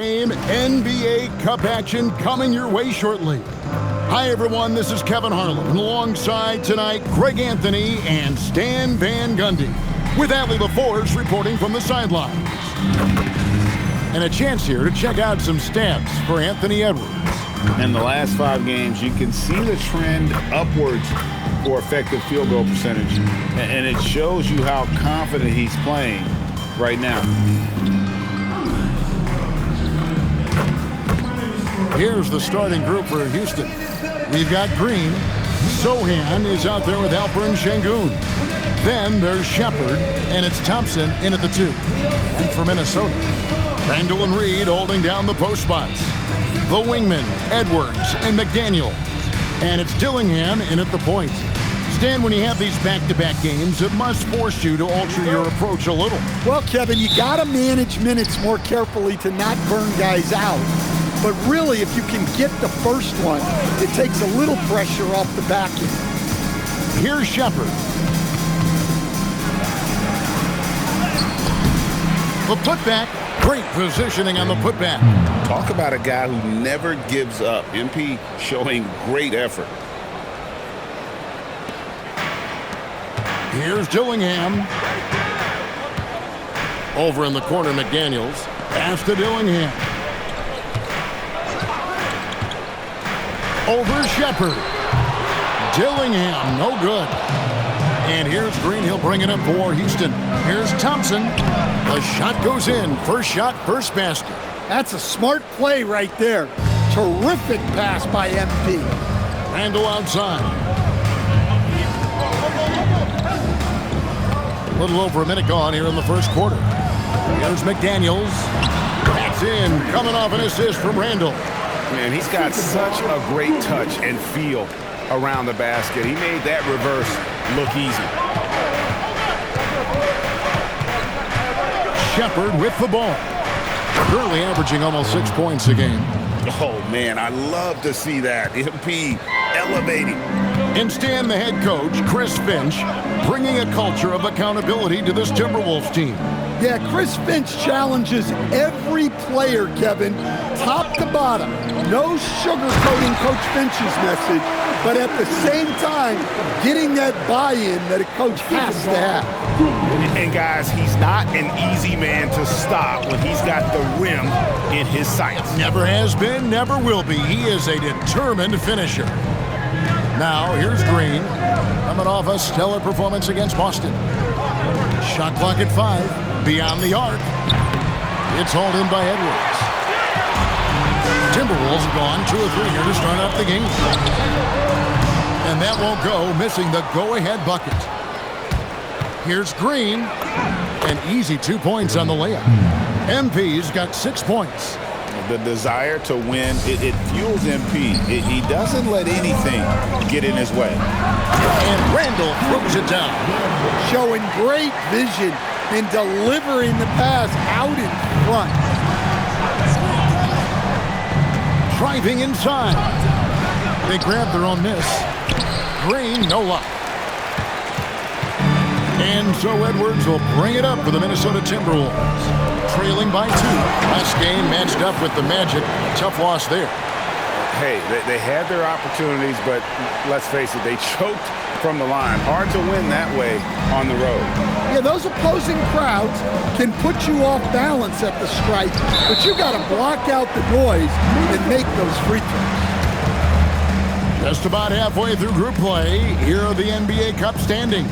NBA Cup action coming your way shortly. Hi everyone, this is Kevin Harlan, and alongside tonight, Greg Anthony and Stan Van Gundy, with Allie LaForce reporting from the sidelines. And a chance here to check out some stats for Anthony Edwards. In the last 5 games, you can see the trend upwards for effective field goal percentage, and it shows you how confident he's playing right now. Here's the starting group for Houston. We've got Green. Sohan is out there with Alperen Şengün. Then there's Shepard, and it's Thompson in at the 2. And for Minnesota, Randall and Reed holding down the post spots. The wingmen, Edwards and McDaniel. And it's Dillingham in at the point. Stan, when you have these back-to-back games, it must force you to alter your approach a little. Well, Kevin, you got to manage minutes more carefully to not burn guys out. But really, if you can get the first one, it takes a little pressure off the back end. Here's Shepard. The putback. Great positioning on the putback. Talk about a guy who never gives up. MP showing great effort. Here's Dillingham. Over in the corner, McDaniels. Pass to Dillingham. Over Shepard. Dillingham, no good. And here's Green. He'll bring it up for Houston. Here's Thompson. The shot goes in. First shot, first basket. That's a smart play right there. Terrific pass by MP. Randall outside. A little over a minute gone here in the first quarter. Here's McDaniels. That's in. Coming off an assist from Randall. Man, he's got such a great touch and feel around the basket. He made that reverse look easy. Shepard with the ball. Currently averaging almost 6 points a game. Oh, man, I love to see that. MP elevating. And Stan, the head coach, Chris Finch, bringing a culture of accountability to this Timberwolves team. Yeah, Chris Finch challenges every player, Kevin, top to bottom. No sugarcoating Coach Finch's message, but at the same time, getting that buy-in that a coach has to have. And guys, he's not an easy man to stop when he's got the rim in his sights. Never has been, never will be. He is a determined finisher. Now, here's Green, coming off a stellar performance against Boston. Shot clock at 5. Beyond the arc. It's hauled in by Edwards. Timberwolves have gone 2 or 3 here to start off the game. And that won't go, missing the go-ahead bucket. Here's Green. An easy 2 points on the layup. MP's got 6 points. The desire to win, it fuels MP. He doesn't let anything get in his way. And Randall throws it down. Showing great vision in delivering the pass out in front. Driving inside. They grab their own miss. Green, no luck. And so Edwards will bring it up for the Minnesota Timberwolves. Trailing by 2. Last game matched up with the Magic. Tough loss there. Hey, they had their opportunities, but let's face it, they choked from the line. Hard to win that way on the road. Yeah, those opposing crowds can put you off balance at the stripe, but you got to block out the noise and make those free throws. Just about halfway through group play, here are the NBA Cup standings.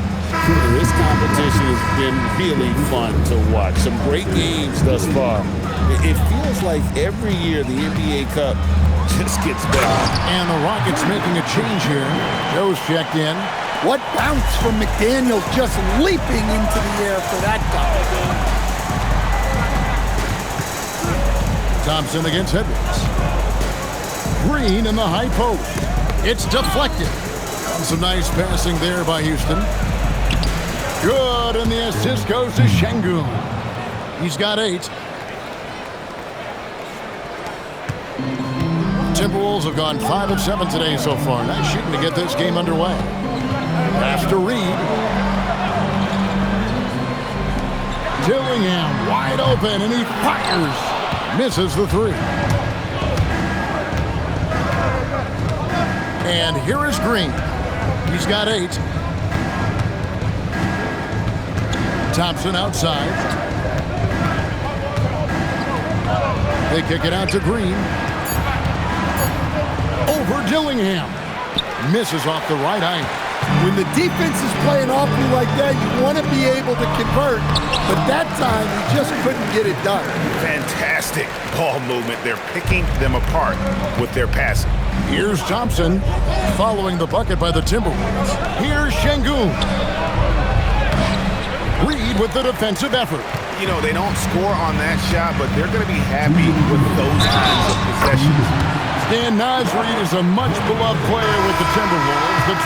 This competition has been really fun to watch. Some great games thus far. It feels like every year the NBA Cup just gets better. And the Rockets making a change here. Joe's checked in. What bounce from McDaniel, just leaping into the air for that guy. Thompson against Edwards. Green in the high post. It's deflected. Some nice passing there by Houston. Good, and the assist goes to Şengün. He's got 8. Timberwolves have gone 5 of 7 today so far. Nice shooting to get this game underway. Pass to Reed. Dillingham wide open, and he fires. Misses the three. And here is Green. He's got 8. Thompson outside. They kick it out to Green. Over Dillingham. Misses off the right eye. When the defense is playing off you like that, you want to be able to convert. But that time, he just couldn't get it done. Fantastic ball movement. They're picking them apart with their passing. Here's Thompson following the bucket by the Timberwolves. Here's Şengün. Reed with the defensive effort. You know, they don't score on that shot, but they're going to be happy with those kinds of possessions. Stan Nasri is a much-beloved player with the Timberwolves, the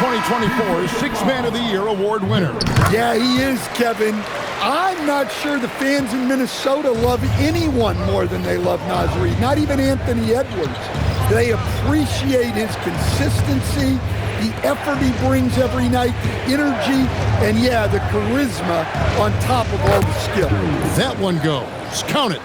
2024 Sixth Man of the Year award winner. Yeah, he is, Kevin. I'm not sure the fans in Minnesota love anyone more than they love Nasri, not even Anthony Edwards. They appreciate his consistency, the effort he brings every night, the energy, and yeah, the charisma on top of all the skill. That one goes. Count it.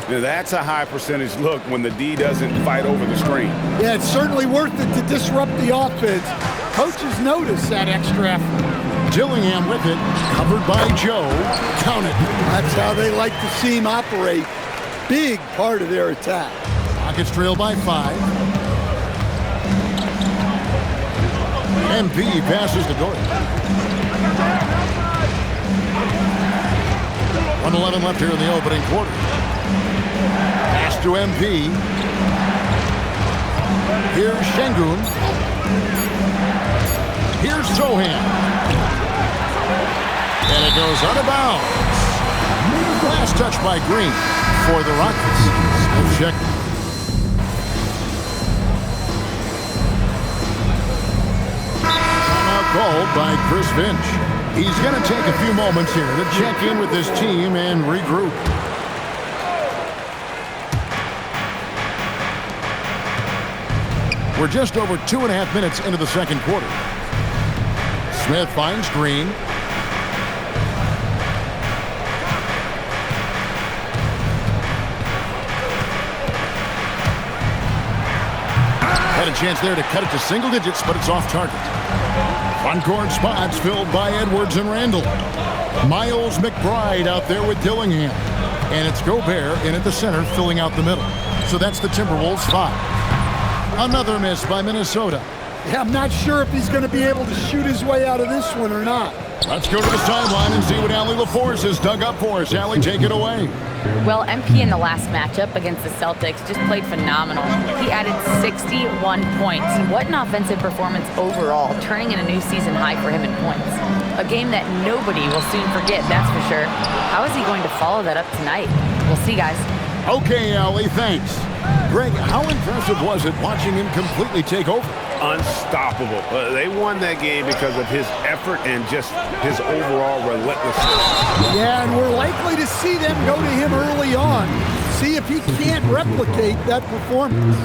Now, that's a high percentage look when the D doesn't fight over the screen. Yeah, it's certainly worth it to disrupt the offense. Coaches notice that extra effort. Dillingham with it, covered by Joe. Count it. That's how they like to see him operate. Big part of their attack. Rockets trail by 5. MP passes to Gordon. 1:11 left here in the opening quarter. Pass to MP. Here's Şengün. Here's Sohan. And it goes out of bounds. Last touch by Green for the Rockets. Smith check. Timeout called by Chris Finch. He's going to take a few moments here to check in with his team and regroup. We're just over 2.5 minutes into the second quarter. Smith finds Green. Had a chance there to cut it to single digits, but it's off target. Front-court spots filled by Edwards and Randall. Miles McBride out there with Dillingham. And it's Gobert in at the center, filling out the middle. So that's the Timberwolves 5. Another miss by Minnesota. Yeah, I'm not sure if he's going to be able to shoot his way out of this one or not. Let's go to the sideline and see what Allie LaForce has dug up for us. Allie, take it away. Well, MP in the last matchup against the Celtics just played phenomenal. He added 61 points. What an offensive performance overall, turning in a new season high for him in points. A game that nobody will soon forget, that's for sure. How is he going to follow that up tonight? We'll see, guys. Okay, Allie, thanks. Greg, how impressive was it watching him completely take over? Unstoppable. They won that game because of his effort and just his overall relentlessness. Yeah, and we're likely to see them go to him early on. See if he can't replicate that performance.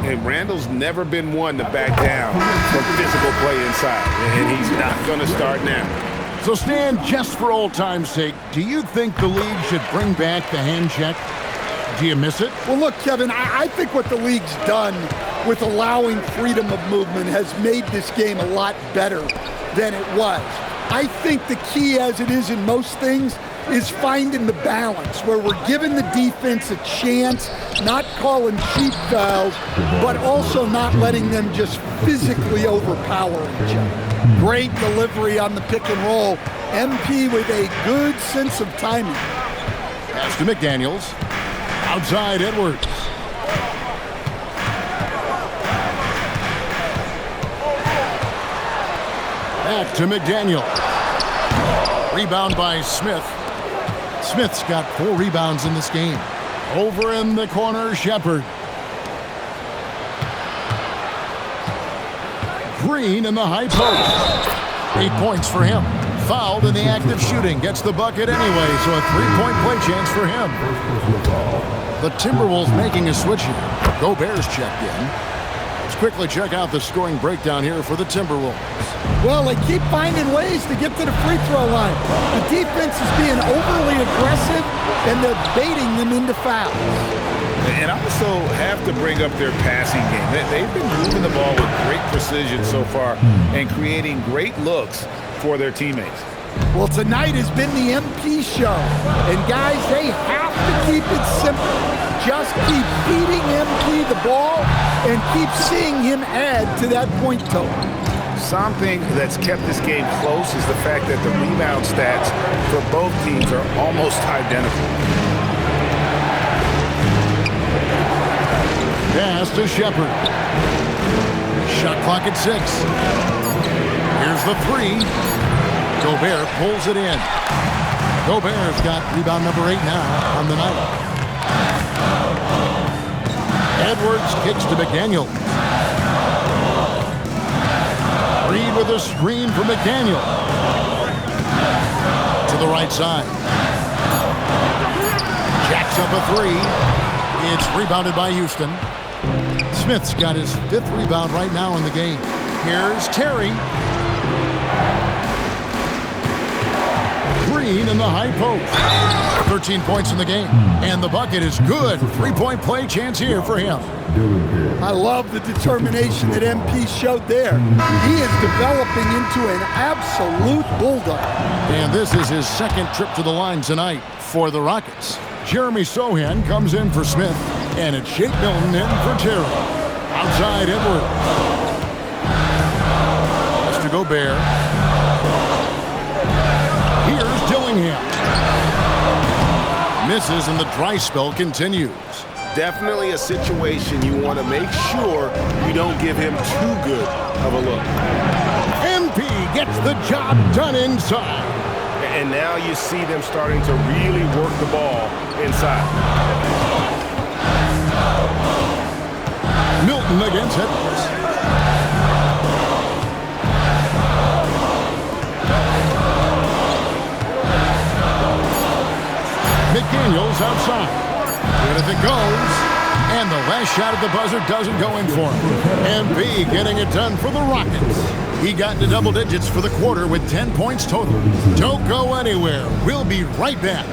And Randall's never been one to back down from physical play inside, and he's not going to start now. So, Stan, just for old time's sake, do you think the league should bring back the hand check? Do you miss it? Well, look, Kevin, I think what the league's done with allowing freedom of movement has made this game a lot better than it was. I think the key, as it is in most things, is finding the balance where we're giving the defense a chance, not calling cheap fouls, but also not letting them just physically overpower each other. Great delivery on the pick and roll. MP with a good sense of timing. Pass to McDaniels. Outside Edwards. Back to McDaniel. Rebound by Smith. Smith's got 4 rebounds in this game. Over in the corner, Shepherd. Green in the high post. 8 points for him. Fouled in the act of shooting. Gets the bucket anyway, so a 3-point play chance for him. The Timberwolves making a switch here. Gobert's checked in. Let's quickly check out the scoring breakdown here for the Timberwolves. Well, they keep finding ways to get to the free throw line. The defense is being overly aggressive, and they're baiting them into fouls. And I also have to bring up their passing game. They've been moving the ball with great precision so far and creating great looks for their teammates. Well, tonight has been the MP show. And guys, they have to keep it simple. Just keep feeding MP the ball and keep seeing him add to that point total. Something that's kept this game close is the fact that the rebound stats for both teams are almost identical. Pass to Shepard. Shot clock at 6. Here's the 3. Gobert pulls it in. Gobert's got rebound number 8 now on the night. Edwards kicks to McDaniel. Reed with a screen for McDaniel. To the right side. Jacks up a 3. It's rebounded by Houston. Smith's got his 5th rebound right now in the game. Here's Terry. Green in the high post. 13 points in the game. And the bucket is good. 3-point play chance here for him. I love the determination that MP showed there. He is developing into an absolute bulldog. And this is his 2nd trip to the line tonight for the Rockets. Jeremy Sohan comes in for Smith. And it's Shake Milton in for Terry. Outside Edwards. That's to Gobert. Here's Dillingham. Misses and the dry spell continues. Definitely a situation you want to make sure you don't give him too good of a look. MP gets the job done inside. And now you see them starting to really work the ball inside. Milton against Edwards. McDaniels outside. Good as it goes. And the last shot at the buzzer doesn't go in for him. MP getting it done for the Rockets. He got into double digits for the quarter with 10 points total. Don't go anywhere. We'll be right back.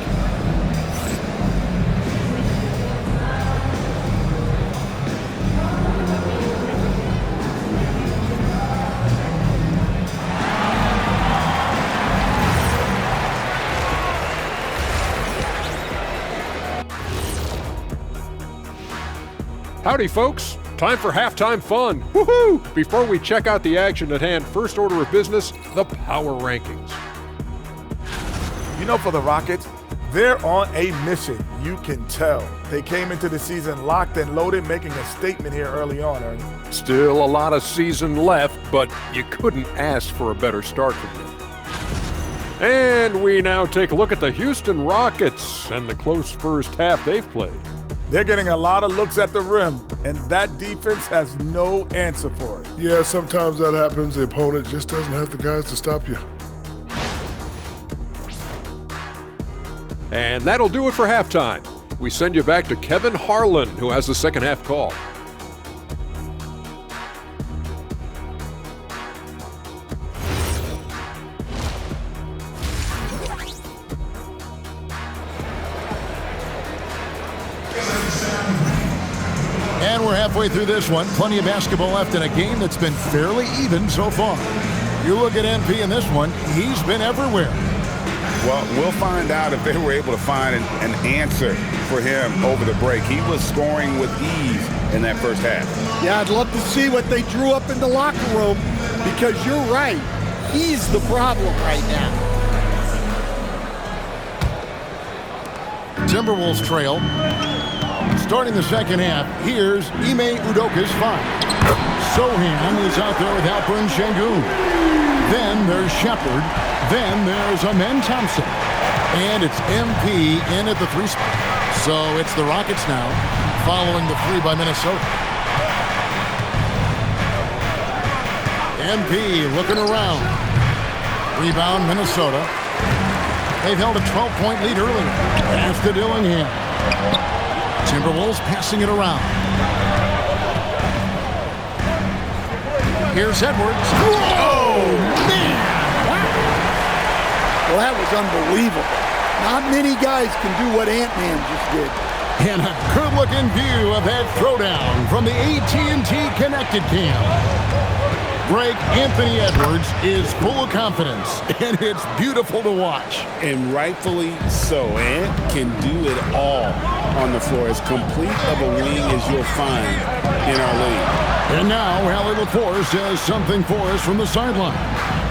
Howdy, folks. Time for halftime fun. Woohoo! Before we check out the action at hand, first order of business, the power rankings. You know, for the Rockets, they're on a mission. You can tell. They came into the season locked and loaded, making a statement here early on, Ernie. Still a lot of season left, but you couldn't ask for a better start from them. And we now take a look at the Houston Rockets and the close first half they've played. They're getting a lot of looks at the rim, and that defense has no answer for it. Yeah, sometimes that happens. The opponent just doesn't have the guys to stop you. And that'll do it for halftime. We send you back to Kevin Harlan, who has the second half call. And we're halfway through this one. Plenty of basketball left in a game that's been fairly even so far. You look at MP in this one, he's been everywhere. Well, we'll find out if they were able to find an answer for him over the break. He was scoring with ease in that first half. Yeah, I'd love to see what they drew up in the locker room, because you're right. He's the problem right now. Timberwolves trail. Starting the second half, here's Ime Udoka's five. Sohan is out there with Alperen Şengün. Then there's Shepard. Then there's Amen Thompson. And it's MP in at the 3 spot. So it's the Rockets now, following the 3 by Minnesota. MP looking around. Rebound, Minnesota. They've held a 12-point lead earlier. Pass to Dillingham. Timberwolves passing it around. Here's Edwards. Oh, man! Well, that was unbelievable. Not many guys can do what Ant-Man just did. And a good-looking view of that throwdown from the AT&T Connected Cam. Greg, Anthony Edwards is full of confidence, and it's beautiful to watch. And rightfully so. Ant can do it all on the floor. As complete of a wing as you'll find in our league. And now, Allie LaForce has something for us from the sideline.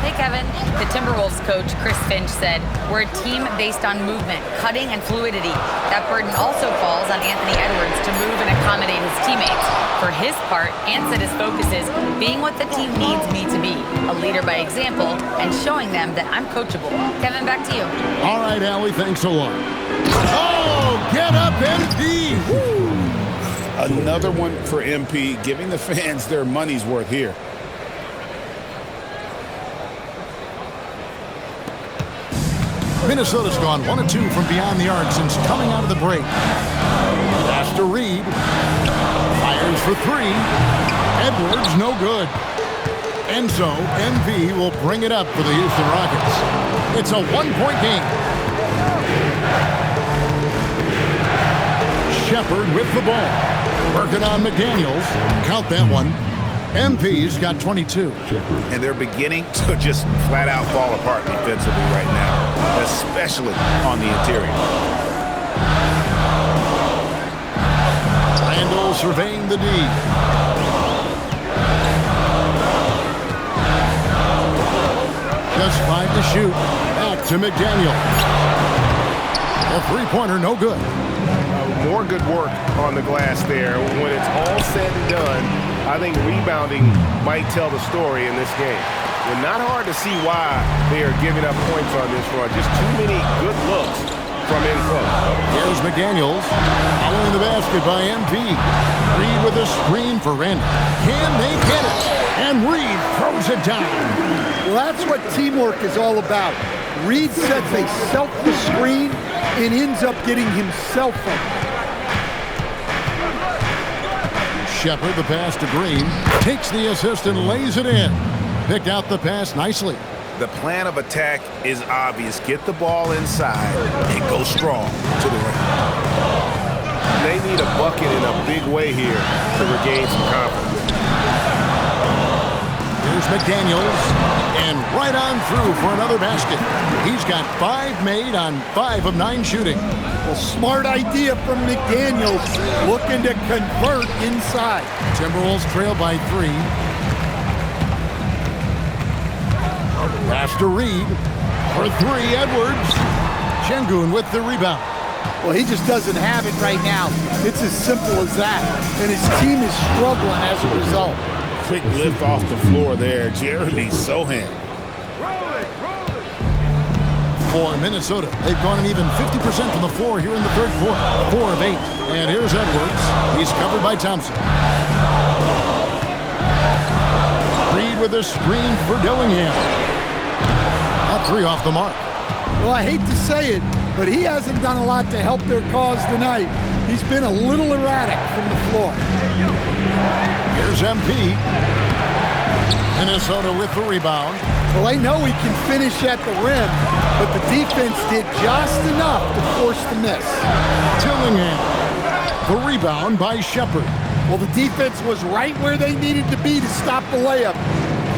Hey, Kevin. The Timberwolves coach, Chris Finch, said, "We're a team based on movement, cutting, and fluidity. That burden also falls on Anthony Edwards to move and accommodate his teammates. For his part, Ant said his focus is being what the team needs me to be, a leader by example, and showing them that I'm coachable." Kevin, back to you. All right, Allie, thanks a lot. Oh, get up, MP! Woo! Another one for MP, giving the fans their money's worth here. Minnesota's gone 1 of 2 from beyond the arc since coming out of the break. Pass to Reed. Fires for 3. Edwards, no good. And so, MV will bring it up for the Houston Rockets. It's a 1-point game. Shepard with the ball. Working on McDaniels. Count that one. MP's got 22. And they're beginning to just flat out fall apart defensively right now, especially on the interior. Randall surveying the D. Just 5 to shoot. Back to McDaniel. A three-pointer, no good. More good work on the glass there. When it's all said and done, I think rebounding might tell the story in this game. Well, not hard to see why they are giving up points on this run. Just too many good looks from in close. Here's McDaniels. Following the basket by MP. Reed with a screen for Randall. Can they get it? And Reed throws it down. Well, that's what teamwork is all about. Reed sets a selfless screen and ends up getting himself up. Shepard, the pass to Green, takes the assist and lays it in. Picked out the pass nicely. The plan of attack is obvious. Get the ball inside and go strong to the rim. They need a bucket in a big way here to regain some confidence. Here's McDaniels, and right on through for another basket. He's got 5 made on 5 of 9 shooting. Well, smart idea from McDaniels, looking to convert inside. Timberwolves trail by 3. Pass to Reed for 3, Edwards. Şengün with the rebound. Well, he just doesn't have it right now. It's as simple as that. And his team is struggling as a result. Quick lift off the floor there. Jeremy Sohan. For Minnesota, they've gone an even 50% from the floor here in the third quarter. 4 of 8. And here's Edwards. He's covered by Thompson. Reed with a screen for Dillingham. Up 3 off the mark. Well, I hate to say it, but he hasn't done a lot to help their cause tonight. He's been a little erratic from the floor. Here's MP. Minnesota with the rebound. Well, they know he can finish at the rim, but the defense did just enough to force the miss. Dillingham. The rebound by Shepard. Well, the defense was right where they needed to be to stop the layup.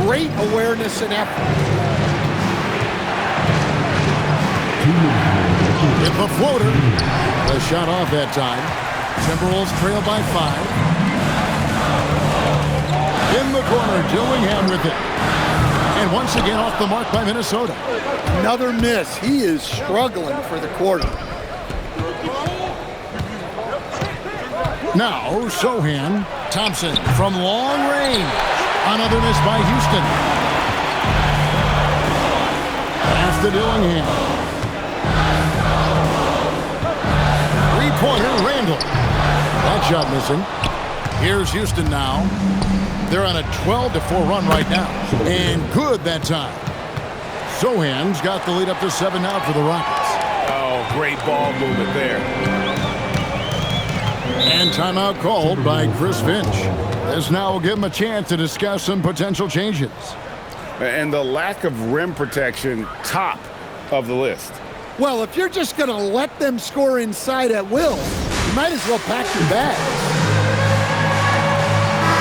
Great awareness and effort. With the floater. The shot off that time. Timberwolves trail by 5. In the corner, Dillingham with it. And once again off the mark by Minnesota. Another miss. He is struggling for the quarter. Now, Sohan. Thompson from long range. Another miss by Houston. Pass to Dillingham. Three-pointer, Randall. That shot missing. Here's Houston now. They're on a 12-4 run right now. And good that time. Sohan's got the lead up to 7 now for the Rockets. Oh, great ball movement there. And timeout called by Chris Finch. This now will give him a chance to discuss some potential changes. And the lack of rim protection, top of the list. Well, if you're just going to let them score inside at will, you might as well pack your bags.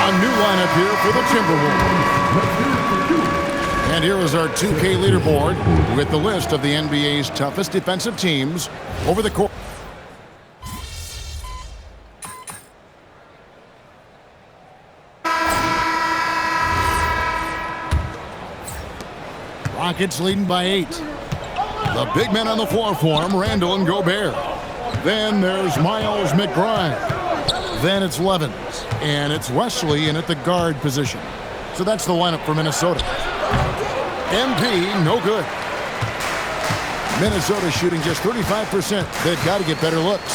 A new lineup here for the Timberwolves. And here is our 2K leaderboard with the list of the NBA's toughest defensive teams over the course. Rockets leading by 8. The big men on the floor for him, Randall and Gobert. Then there's Miles McBride. Then it's Levens. And it's Wesley in at the guard position. So that's the lineup for Minnesota. MP, no good. Minnesota shooting just 35%. They've got to get better looks.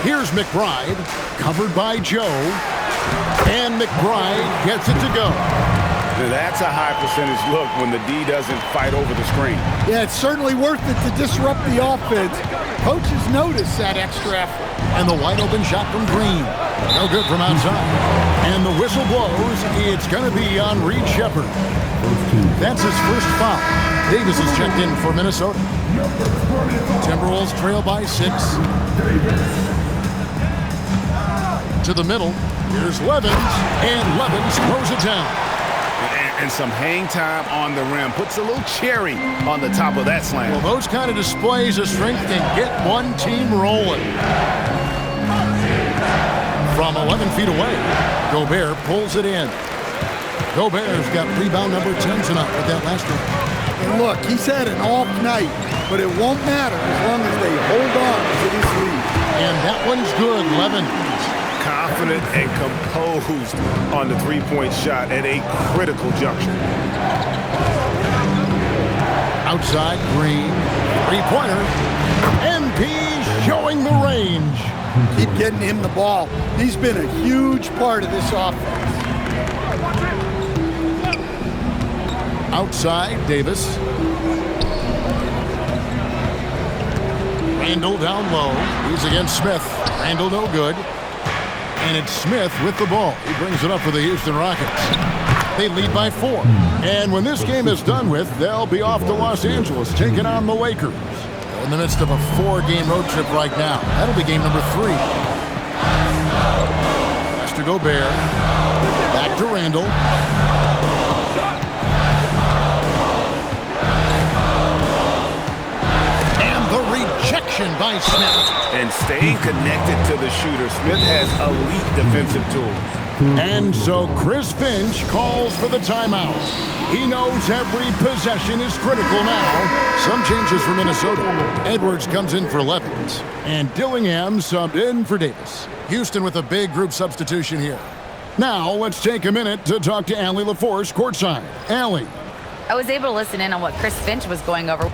Here's McBride, covered by Joe. And McBride gets it to go. That's a high percentage look when the D doesn't fight over the screen. Yeah, it's certainly worth it to disrupt the offense. Coaches notice that extra effort. And the wide open shot from Green. No good from outside. And the whistle blows. It's going to be on Reed Shepherd. That's his first foul. Davis is checked in for Minnesota. Timberwolves trail by 6. To the middle. Here's Levens. And Levens throws it down. And some hang time on the rim. Puts a little cherry on the top of that slam. Well, those kind of displays of strength can get one team rolling. From 11 feet away, Gobert pulls it in. Gobert's got rebound number 10 tonight with that last one. And look, he's had an off night, but it won't matter as long as they hold on to this lead. And that one's good, Levens. Confident and composed on the three-point shot at a critical juncture. Outside, Green, three-pointer. MP showing the range. Keep getting him the ball. He's been a huge part of this offense. Outside, Davis. Randall down low. He's against Smith. Randall no good. And it's Smith with the ball. He brings it up for the Houston Rockets. They lead by 4. And when this game is done with, they'll be off to Los Angeles, taking on the Lakers. In the midst of a 4-game road trip right now. That'll be game number 3. Pass to Gobert. Back to Randall. And the rejection by Smith. And staying connected to the shooter, Smith has elite defensive tools. And so Chris Finch calls for the timeout. He knows every possession is critical now. Some changes for Minnesota. Edwards comes in for Levens. And Dillingham subbed in for Davis. Houston with a big group substitution here. Now let's take a minute to talk to Allie LaForce courtside. Allie. I was able to listen in on what Chris Finch was going over.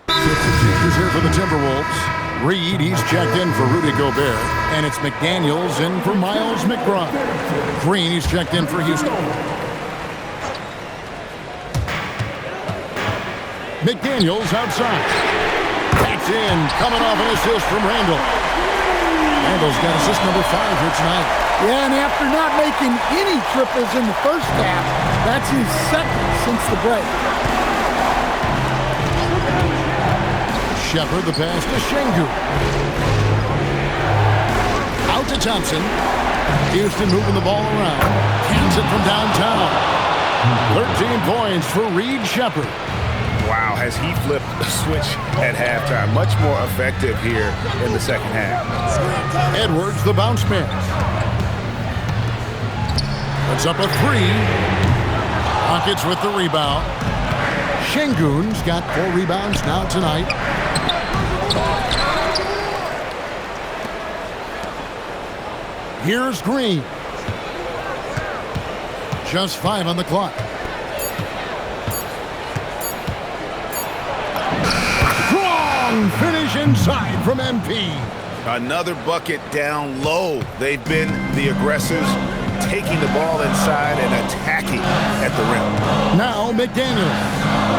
He's here for the Timberwolves. Reed, he's checked in for Rudy Gobert. And it's McDaniels in for Miles McBride. Green, he's checked in for Houston. McDaniels outside. That's in, coming off an assist from Randall. Randall's got assist number 5 here tonight. Yeah, and after not making any triples in the first half, that's his second since the break. Shepherd, the pass to Şengün. Out to Thompson. Houston moving the ball around. Cans it from downtown. 13 points for Reed Shepherd. Wow, has he flipped the switch at halftime? Much more effective here in the second half. Edwards, the bounce man. Puts up a 3. Rockets with the rebound. Şengün's got 4 rebounds now tonight. Here's Green. Just 5 on the clock. Strong finish inside from MP. Another bucket down low. They've been the aggressors, taking the ball inside and attacking at the rim. Now McDaniels.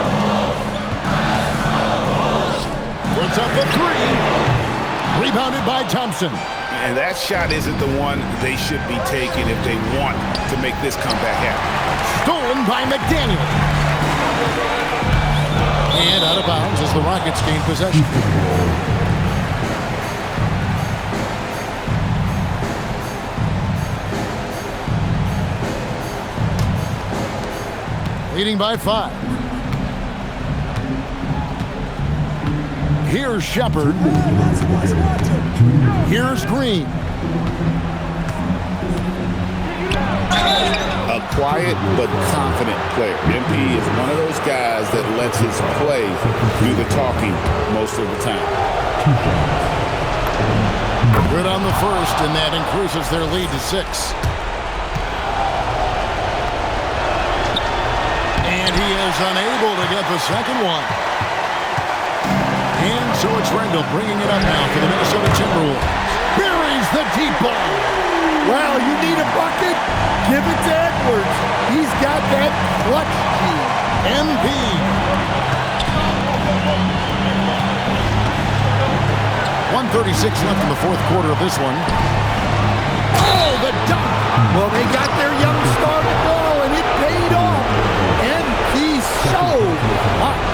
Rebounded by Thompson. And that shot isn't the one they should be taking if they want to make this comeback happen. Stolen by McDaniel. And out of bounds as the Rockets gain possession. Leading by 5. Here's Shepard. Here's Green. A quiet but confident player. MP is one of those guys that lets his play do the talking most of the time. Good on the first, and that increases their lead to 6. And he is unable to get the second one. And so it's Randall bringing it up now for the Minnesota Timberwolves. Buries the deep ball. Well, you need a bucket? Give it to Edwards. He's got that clutch gene. MP. .136 left in the fourth quarter of this one. Oh, the dunk. Well, they got their young star the ball, and it paid off. MP so hot.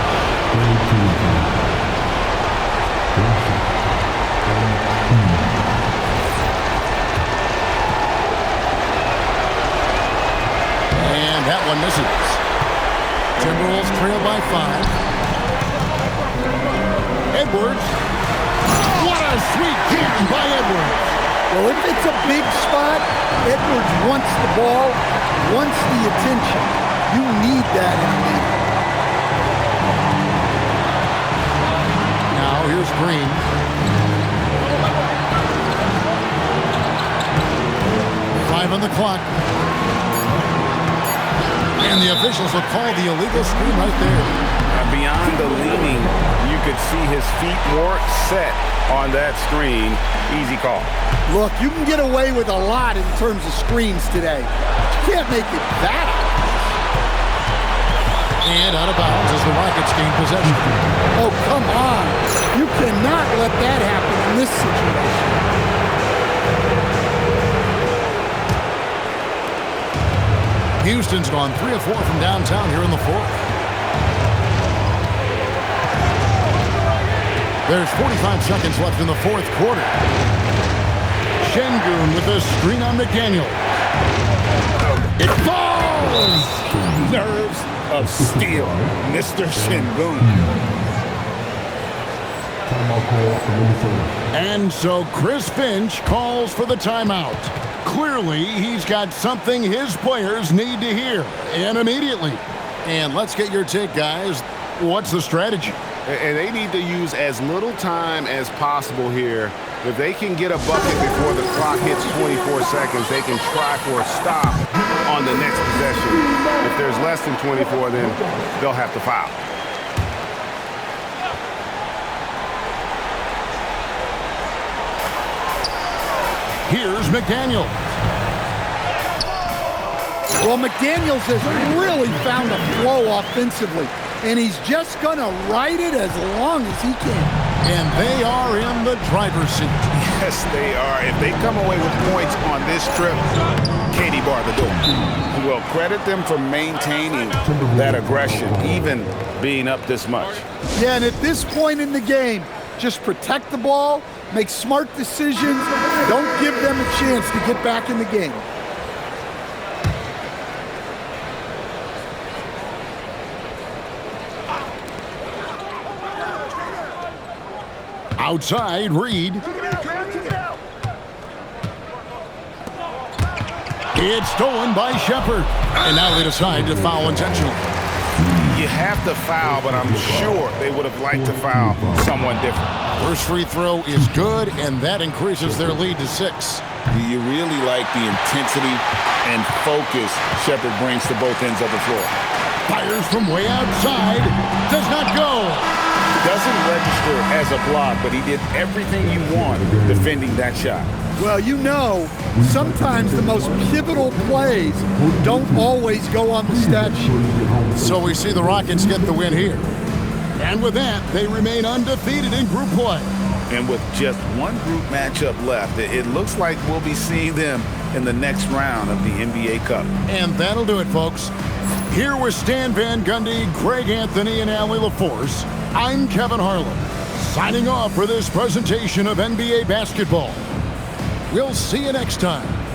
And that one misses. Timberwolves trail by 5. Edwards. What a sweet kick by Edwards. Well, if it's a big spot, Edwards wants the ball, wants the attention. You need that in the league. Now here's Green. Five on the clock. And the officials will call the illegal screen right there. Beyond the leaning, you could see his feet more set on that screen. Easy call. Look, you can get away with a lot in terms of screens today. You can't make it that. And out of bounds as the Rockets gain possession. Oh, come on. You cannot let that happen in this situation. Houston's gone 3 of 4 from downtown here in the fourth. There's 45 seconds left in the fourth quarter. Şengün with a screen on McDaniel. It falls! Nerves of steel, Mr. Şengün. And so Chris Finch calls for the timeout. Clearly, he's got something his players need to hear, and immediately. And let's get your take, guys. What's the strategy? And they need to use as little time as possible here. If they can get a bucket before the clock hits 24 seconds, they can try for a stop on the next possession. If there's less than 24, then they'll have to foul. Here's McDaniel. Well, McDaniels has really found a flow offensively, and he's just going to ride it as long as he can. And they are in the driver's seat. Yes, they are. If they come away with points on this trip, Katie bar the door. Well, credit them for maintaining that aggression, even being up this much. Yeah, and at this point in the game, just protect the ball, make smart decisions, don't give them a chance to get back in the game. Outside, Reed. It's stolen by Shepard. And now they decide to foul intentionally. You have to foul, but I'm sure they would have liked to foul someone different. First free throw is good, and that increases their lead to 6. You really like the intensity and focus Shepard brings to both ends of the floor. Fires from way outside. Does not go. Doesn't register as a block, but he did everything you want defending that shot. Well, you know, sometimes the most pivotal plays don't always go on the stat sheet. So we see the Rockets get the win here. And with that, they remain undefeated in group play. And with just one group matchup left, it looks like we'll be seeing them in the next round of the NBA Cup. And that'll do it, folks. Here with Stan Van Gundy, Greg Anthony, and Allie LaForce, I'm Kevin Harlan, signing off for this presentation of NBA basketball. We'll see you next time.